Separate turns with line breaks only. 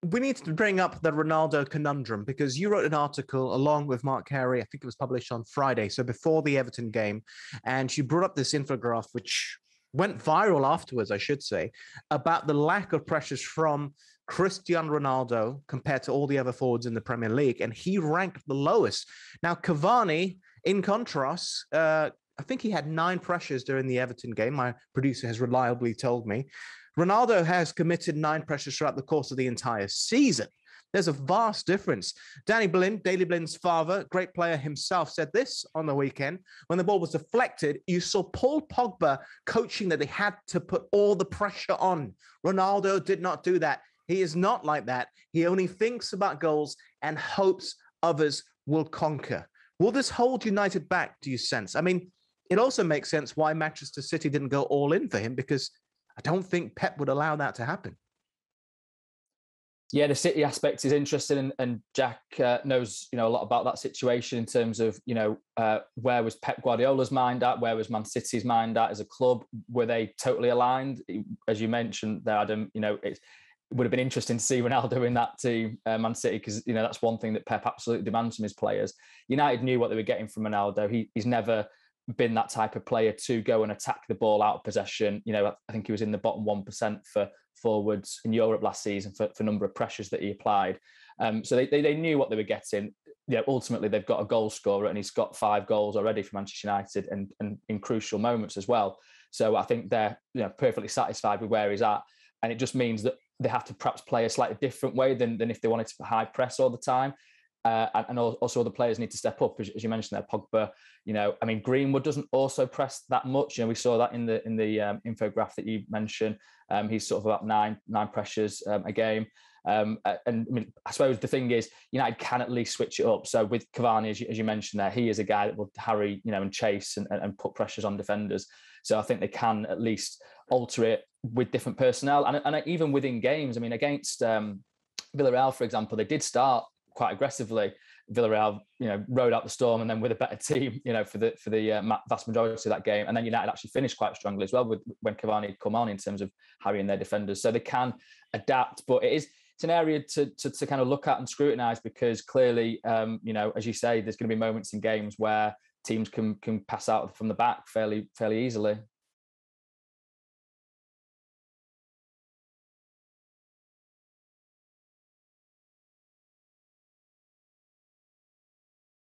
we need to bring up the Ronaldo conundrum because you wrote an article along with Mark Carey. I think it was published on Friday, so before the Everton game, and you brought up this infograph, which went viral afterwards, I should say, about the lack of pressures from Cristiano Ronaldo compared to all the other forwards in the Premier League, and he ranked the lowest. Now, Cavani, in contrast, I think he had 9 pressures during the Everton game. My producer has reliably told me. Ronaldo has committed 9 pressures throughout the course of the entire season. There's a vast difference. Danny Blind, Daley Blind's father, great player himself, said this on the weekend. When the ball was deflected, you saw Paul Pogba coaching that they had to put all the pressure on. Ronaldo did not do that. He is not like that. He only thinks about goals and hopes others will conquer. Will this hold United back, do you sense? I mean, it also makes sense why Manchester City didn't go all in for him, because I don't think Pep would allow that to happen.
Yeah, the City aspect is interesting, and Jack knows a lot about that situation in terms of where was Pep Guardiola's mind at, where was Man City's mind at as a club? Were they totally aligned? As you mentioned there, Adam, it would have been interesting to see Ronaldo in that team, Man City, because that's one thing that Pep absolutely demands from his players. United knew what they were getting from Ronaldo. He's never been that type of player to go and attack the ball out of possession. I think he was in the bottom 1% for forwards in Europe last season for number of pressures that he applied. So they knew what they were getting. Ultimately they've got a goal scorer, and he's got 5 goals already for Manchester United, and in crucial moments as well. So I think they're perfectly satisfied with where he's at, and it just means that they have to perhaps play a slightly different way than if they wanted to high press all the time. And also the players need to step up, as you mentioned there. Pogba, Greenwood doesn't also press that much. We saw that in the infograph that you mentioned. He's sort of about nine pressures a game. I suppose the thing is, United can at least switch it up. So with Cavani, as you mentioned there, he is a guy that will harry, and chase and put pressures on defenders. So I think they can at least alter it with different personnel, and even within games. Against Villarreal, for example, they did start quite aggressively. Villarreal, rode out the storm, and then with a better team, for the vast majority of that game. And then United actually finished quite strongly as well when Cavani had come on in terms of harrying their defenders. So they can adapt, but it's an area to kind of look at and scrutinise, because clearly, as you say, there's going to be moments in games where teams can pass out from the back fairly easily.